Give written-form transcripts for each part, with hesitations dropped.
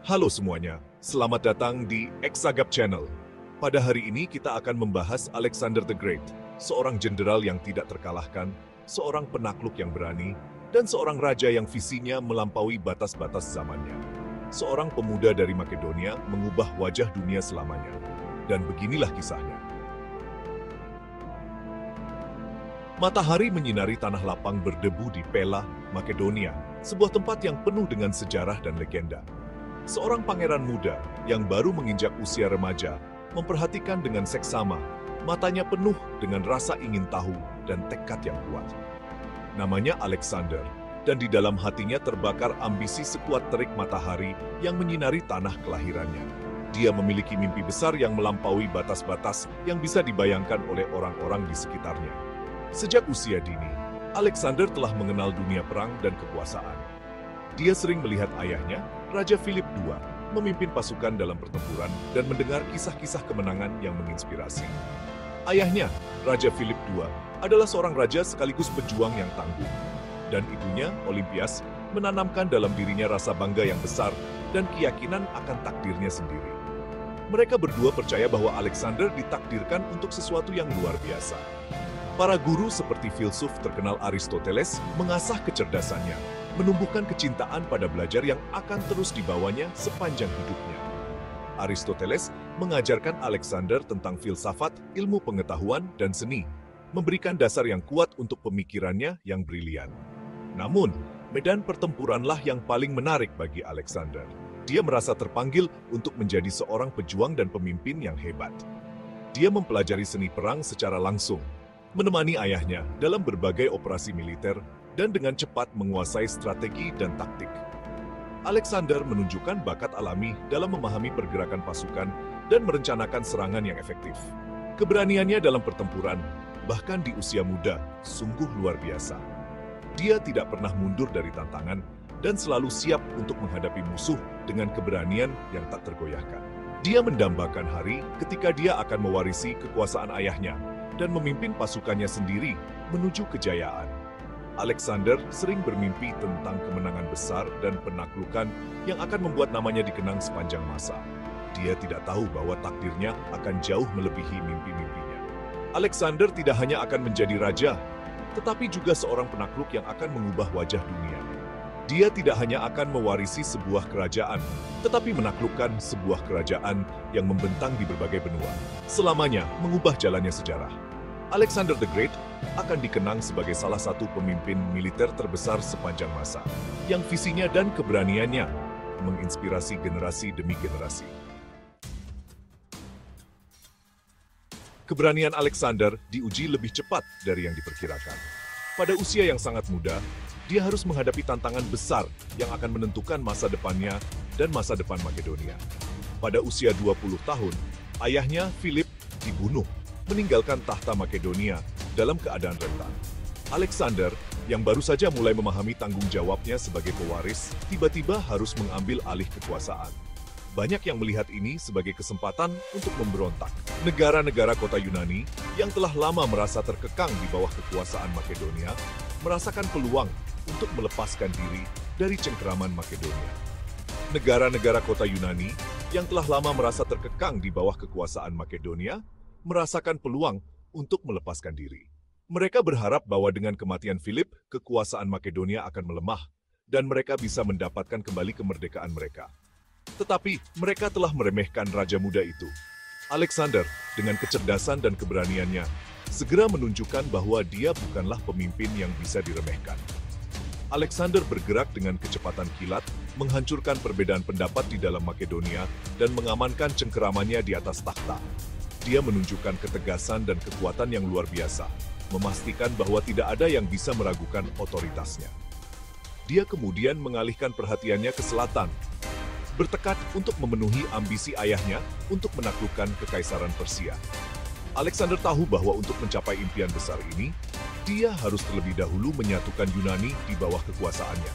Halo semuanya, selamat datang di Exagap Channel. Pada hari ini kita akan membahas Alexander the Great, seorang jenderal yang tidak terkalahkan, seorang penakluk yang berani, dan seorang raja yang visinya melampaui batas-batas zamannya. Seorang pemuda dari Makedonia mengubah wajah dunia selamanya. Dan beginilah kisahnya. Matahari menyinari tanah lapang berdebu di Pella, Makedonia, sebuah tempat yang penuh dengan sejarah dan legenda. Seorang pangeran muda yang baru menginjak usia remaja memperhatikan dengan seksama, matanya penuh dengan rasa ingin tahu dan tekad yang kuat. Namanya Alexander, dan di dalam hatinya terbakar ambisi sekuat terik matahari yang menyinari tanah kelahirannya. Dia memiliki mimpi besar yang melampaui batas-batas yang bisa dibayangkan oleh orang-orang di sekitarnya. Sejak usia dini, Alexander telah mengenal dunia perang dan kekuasaan. Dia sering melihat ayahnya, Raja Philip II, memimpin pasukan dalam pertempuran dan mendengar kisah-kisah kemenangan yang menginspirasi. Ayahnya, Raja Philip II, adalah seorang raja sekaligus pejuang yang tangguh. Dan ibunya, Olympias, menanamkan dalam dirinya rasa bangga yang besar dan keyakinan akan takdirnya sendiri. Mereka berdua percaya bahwa Alexander ditakdirkan untuk sesuatu yang luar biasa. Para guru seperti filsuf terkenal Aristoteles mengasah kecerdasannya, menumbuhkan kecintaan pada belajar yang akan terus dibawanya sepanjang hidupnya. Aristoteles mengajarkan Alexander tentang filsafat, ilmu pengetahuan, dan seni, memberikan dasar yang kuat untuk pemikirannya yang brilian. Namun, medan pertempuranlah yang paling menarik bagi Alexander. Dia merasa terpanggil untuk menjadi seorang pejuang dan pemimpin yang hebat. Dia mempelajari seni perang secara langsung, menemani ayahnya dalam berbagai operasi militer, dan dengan cepat menguasai strategi dan taktik. Alexander menunjukkan bakat alami dalam memahami pergerakan pasukan dan merencanakan serangan yang efektif. Keberaniannya dalam pertempuran, bahkan di usia muda, sungguh luar biasa. Dia tidak pernah mundur dari tantangan dan selalu siap untuk menghadapi musuh dengan keberanian yang tak tergoyahkan. Dia mendambakan hari ketika dia akan mewarisi kekuasaan ayahnya dan memimpin pasukannya sendiri menuju kejayaan. Alexander sering bermimpi tentang kemenangan besar dan penaklukan yang akan membuat namanya dikenang sepanjang masa. Dia tidak tahu bahwa takdirnya akan jauh melebihi mimpi-mimpinya. Alexander tidak hanya akan menjadi raja, tetapi juga seorang penakluk yang akan mengubah wajah dunia. Dia tidak hanya akan mewarisi sebuah kerajaan, tetapi menaklukkan sebuah kerajaan yang membentang di berbagai benua, selamanya mengubah jalannya sejarah. Alexander the Great akan dikenang sebagai salah satu pemimpin militer terbesar sepanjang masa, yang visinya dan keberaniannya menginspirasi generasi demi generasi. Keberanian Alexander diuji lebih cepat dari yang diperkirakan. Pada usia yang sangat muda, dia harus menghadapi tantangan besar yang akan menentukan masa depannya dan masa depan Makedonia. Pada usia 20 tahun, ayahnya Philip dibunuh, meninggalkan tahta Makedonia dalam keadaan rentan. Alexander, yang baru saja mulai memahami tanggung jawabnya sebagai pewaris, tiba-tiba harus mengambil alih kekuasaan. Banyak yang melihat ini sebagai kesempatan untuk memberontak. Negara-negara kota Yunani yang telah lama merasa terkekang di bawah kekuasaan Makedonia, merasakan peluang untuk melepaskan diri dari cengkeraman Makedonia. Negara-negara kota Yunani yang telah lama merasa terkekang di bawah kekuasaan Makedonia, merasakan peluang untuk melepaskan diri. Mereka berharap bahwa dengan kematian Philip, kekuasaan Makedonia akan melemah, dan mereka bisa mendapatkan kembali kemerdekaan mereka. Tetapi, mereka telah meremehkan raja muda itu. Alexander, dengan kecerdasan dan keberaniannya, segera menunjukkan bahwa dia bukanlah pemimpin yang bisa diremehkan. Alexander bergerak dengan kecepatan kilat, menghancurkan perbedaan pendapat di dalam Makedonia, dan mengamankan cengkeramannya di atas takhta. Dia menunjukkan ketegasan dan kekuatan yang luar biasa, memastikan bahwa tidak ada yang bisa meragukan otoritasnya. Dia kemudian mengalihkan perhatiannya ke selatan, bertekad untuk memenuhi ambisi ayahnya untuk menaklukkan Kekaisaran Persia. Alexander tahu bahwa untuk mencapai impian besar ini, dia harus terlebih dahulu menyatukan Yunani di bawah kekuasaannya.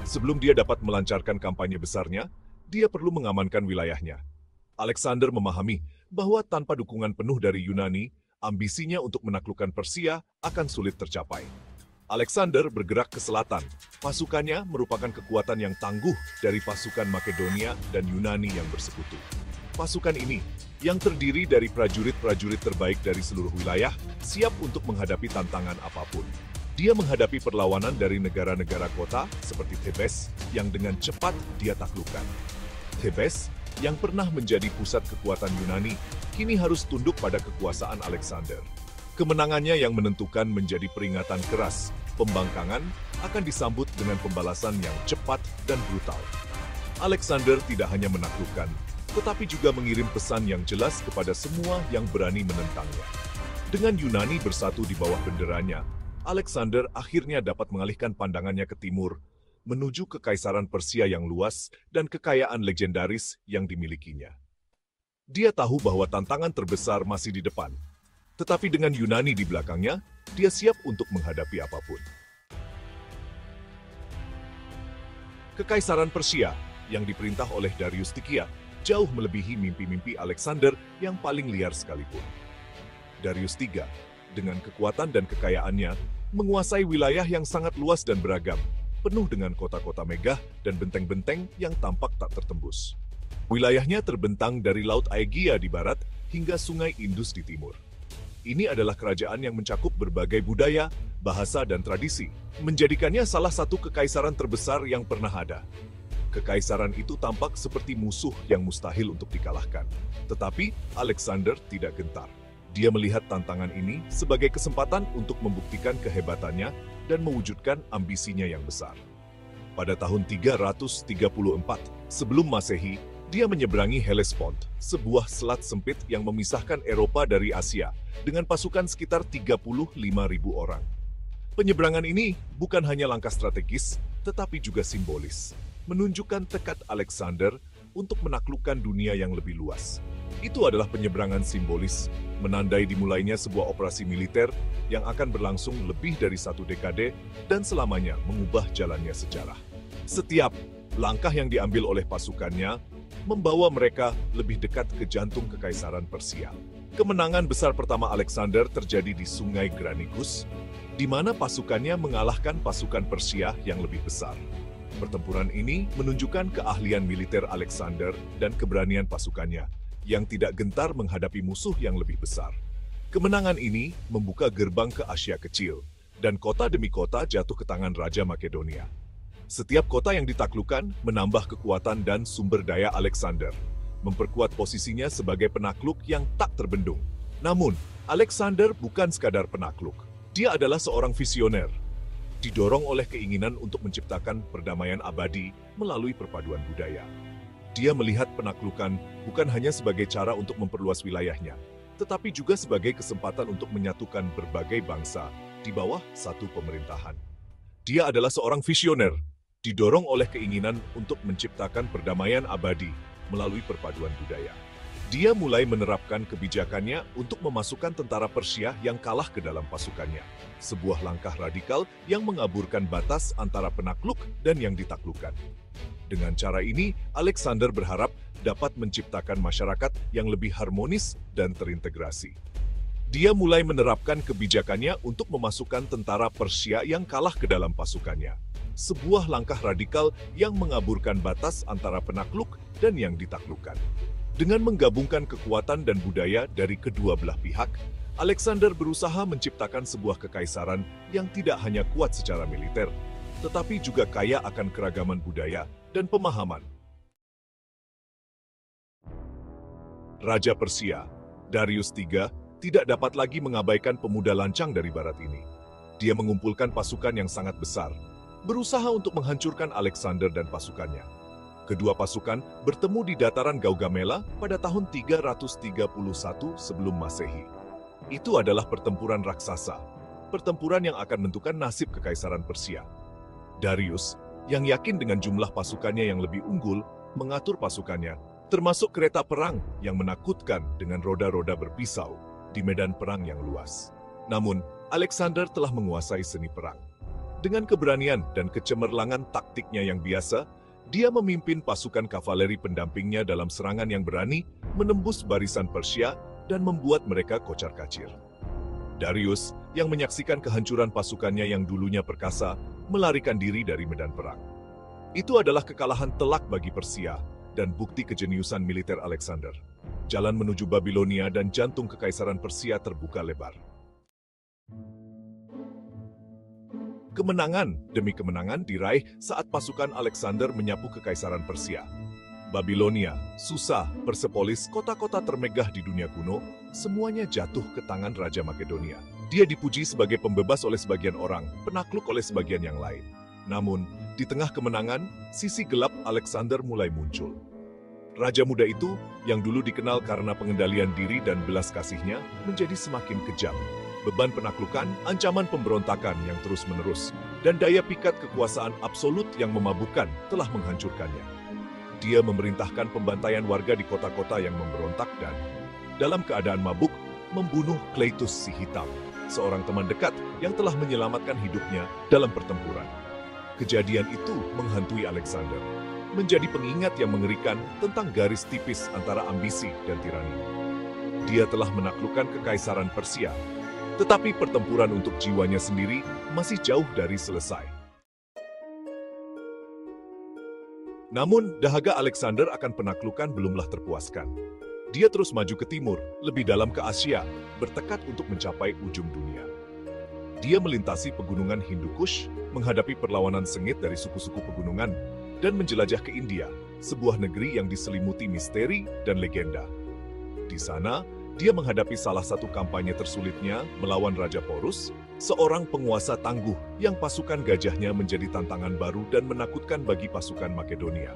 Sebelum dia dapat melancarkan kampanye besarnya, dia perlu mengamankan wilayahnya. Alexander memahami bahwa tanpa dukungan penuh dari Yunani, ambisinya untuk menaklukkan Persia akan sulit tercapai. Alexander bergerak ke selatan. Pasukannya merupakan kekuatan yang tangguh dari pasukan Makedonia dan Yunani yang bersekutu. Pasukan ini, yang terdiri dari prajurit-prajurit terbaik dari seluruh wilayah, siap untuk menghadapi tantangan apapun. Dia menghadapi perlawanan dari negara-negara kota seperti Thebes yang dengan cepat dia taklukkan. Thebes, yang pernah menjadi pusat kekuatan Yunani, kini harus tunduk pada kekuasaan Alexander. Kemenangannya yang menentukan menjadi peringatan keras. Pembangkangan akan disambut dengan pembalasan yang cepat dan brutal. Alexander tidak hanya menaklukkan, tetapi juga mengirim pesan yang jelas kepada semua yang berani menentangnya. Dengan Yunani bersatu di bawah benderanya, Alexander akhirnya dapat mengalihkan pandangannya ke timur, menuju kekaisaran Persia yang luas dan kekayaan legendaris yang dimilikinya. Dia tahu bahwa tantangan terbesar masih di depan, tetapi dengan Yunani di belakangnya, dia siap untuk menghadapi apapun. Kekaisaran Persia yang diperintah oleh Darius Tikia jauh melebihi mimpi-mimpi Alexander yang paling liar sekalipun. Darius III, dengan kekuatan dan kekayaannya, menguasai wilayah yang sangat luas dan beragam, penuh dengan kota-kota megah dan benteng-benteng yang tampak tak tertembus. Wilayahnya terbentang dari Laut Aegea di barat hingga Sungai Indus di timur. Ini adalah kerajaan yang mencakup berbagai budaya, bahasa, dan tradisi, menjadikannya salah satu kekaisaran terbesar yang pernah ada. Kekaisaran itu tampak seperti musuh yang mustahil untuk dikalahkan. Tetapi Alexander tidak gentar. Dia melihat tantangan ini sebagai kesempatan untuk membuktikan kehebatannya dan mewujudkan ambisinya yang besar. Pada tahun 334 sebelum Masehi, dia menyeberangi Hellespont, sebuah selat sempit yang memisahkan Eropa dari Asia, dengan pasukan sekitar 35.000 orang. Penyeberangan ini bukan hanya langkah strategis, tetapi juga simbolis, menunjukkan tekad Alexander untuk menaklukkan dunia yang lebih luas. Itu adalah penyeberangan simbolis, menandai dimulainya sebuah operasi militer yang akan berlangsung lebih dari 1 dekade dan selamanya mengubah jalannya sejarah. Setiap langkah yang diambil oleh pasukannya membawa mereka lebih dekat ke jantung kekaisaran Persia. Kemenangan besar pertama Alexander terjadi di Sungai Granicus, di mana pasukannya mengalahkan pasukan Persia yang lebih besar. Pertempuran ini menunjukkan keahlian militer Alexander dan keberanian pasukannya, yang tidak gentar menghadapi musuh yang lebih besar. Kemenangan ini membuka gerbang ke Asia Kecil, dan kota demi kota jatuh ke tangan Raja Makedonia. Setiap kota yang ditaklukkan menambah kekuatan dan sumber daya Alexander, memperkuat posisinya sebagai penakluk yang tak terbendung. Namun, Alexander bukan sekadar penakluk. Dia adalah seorang visioner, didorong oleh keinginan untuk menciptakan perdamaian abadi melalui perpaduan budaya. Dia melihat penaklukan bukan hanya sebagai cara untuk memperluas wilayahnya, tetapi juga sebagai kesempatan untuk menyatukan berbagai bangsa di bawah satu pemerintahan. Dia adalah seorang visioner, didorong oleh keinginan untuk menciptakan perdamaian abadi melalui perpaduan budaya. Dia mulai menerapkan kebijakannya untuk memasukkan tentara Persia yang kalah ke dalam pasukannya. Sebuah langkah radikal yang mengaburkan batas antara penakluk dan yang ditaklukkan. Dengan cara ini, Alexander berharap dapat menciptakan masyarakat yang lebih harmonis dan terintegrasi. Dia mulai menerapkan kebijakannya untuk memasukkan tentara Persia yang kalah ke dalam pasukannya. Sebuah langkah radikal yang mengaburkan batas antara penakluk dan yang ditaklukkan. Dengan menggabungkan kekuatan dan budaya dari kedua belah pihak, Alexander berusaha menciptakan sebuah kekaisaran yang tidak hanya kuat secara militer, tetapi juga kaya akan keragaman budaya dan pemahaman. Raja Persia, Darius III, tidak dapat lagi mengabaikan pemuda lancang dari barat ini. Dia mengumpulkan pasukan yang sangat besar, berusaha untuk menghancurkan Alexander dan pasukannya. Kedua pasukan bertemu di dataran Gaugamela pada tahun 331 sebelum Masehi. Itu adalah pertempuran raksasa, pertempuran yang akan menentukan nasib kekaisaran Persia. Darius, yang yakin dengan jumlah pasukannya yang lebih unggul, mengatur pasukannya, termasuk kereta perang yang menakutkan dengan roda-roda berpisau di medan perang yang luas. Namun, Alexander telah menguasai seni perang. Dengan keberanian dan kecemerlangan taktiknya yang biasa, dia memimpin pasukan kavaleri pendampingnya dalam serangan yang berani, menembus barisan Persia dan membuat mereka kocar-kacir. Darius, yang menyaksikan kehancuran pasukannya yang dulunya perkasa melarikan diri dari medan perang. Itu adalah kekalahan telak bagi Persia dan bukti kejeniusan militer Alexander. Jalan menuju Babilonia dan jantung kekaisaran Persia terbuka lebar. Kemenangan demi kemenangan diraih saat pasukan Alexander menyapu kekaisaran Persia. Babilonia, Susa, Persepolis, kota-kota termegah di dunia kuno, semuanya jatuh ke tangan Raja Makedonia. Dia dipuji sebagai pembebas oleh sebagian orang, penakluk oleh sebagian yang lain. Namun, di tengah kemenangan, sisi gelap Alexander mulai muncul. Raja muda itu, yang dulu dikenal karena pengendalian diri dan belas kasihnya, menjadi semakin kejam. Beban penaklukan, ancaman pemberontakan yang terus-menerus, dan daya pikat kekuasaan absolut yang memabukkan telah menghancurkannya. Dia memerintahkan pembantaian warga di kota-kota yang memberontak dan, dalam keadaan mabuk, membunuh Kleitus si Hitam, seorang teman dekat yang telah menyelamatkan hidupnya dalam pertempuran. Kejadian itu menghantui Alexander, menjadi pengingat yang mengerikan tentang garis tipis antara ambisi dan tirani. Dia telah menaklukkan kekaisaran Persia, tetapi pertempuran untuk jiwanya sendiri masih jauh dari selesai. Namun, dahaga Alexander akan penaklukan belumlah terpuaskan. Dia terus maju ke timur, lebih dalam ke Asia, bertekad untuk mencapai ujung dunia. Dia melintasi pegunungan Hindu Kush, menghadapi perlawanan sengit dari suku-suku pegunungan, dan menjelajah ke India, sebuah negeri yang diselimuti misteri dan legenda. Di sana, dia menghadapi salah satu kampanye tersulitnya melawan Raja Porus, seorang penguasa tangguh yang pasukan gajahnya menjadi tantangan baru dan menakutkan bagi pasukan Makedonia.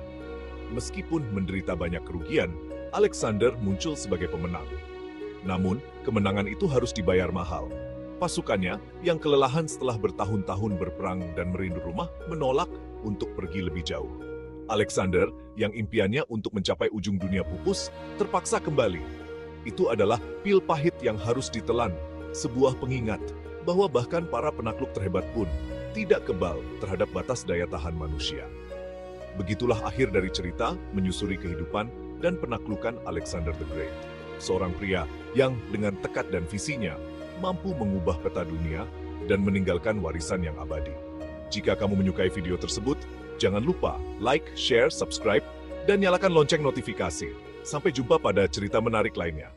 Meskipun menderita banyak kerugian, Alexander muncul sebagai pemenang. Namun, kemenangan itu harus dibayar mahal. Pasukannya, yang kelelahan setelah bertahun-tahun berperang dan merindu rumah, menolak untuk pergi lebih jauh. Alexander, yang impiannya untuk mencapai ujung dunia pupus, terpaksa kembali. Itu adalah pil pahit yang harus ditelan, sebuah pengingat bahwa bahkan para penakluk terhebat pun tidak kebal terhadap batas daya tahan manusia. Begitulah akhir dari cerita menyusuri kehidupan dan penaklukan Alexander the Great, seorang pria yang dengan tekad dan visinya mampu mengubah peta dunia dan meninggalkan warisan yang abadi. Jika kamu menyukai video tersebut, jangan lupa like, share, subscribe, dan nyalakan lonceng notifikasi. Sampai jumpa pada cerita menarik lainnya.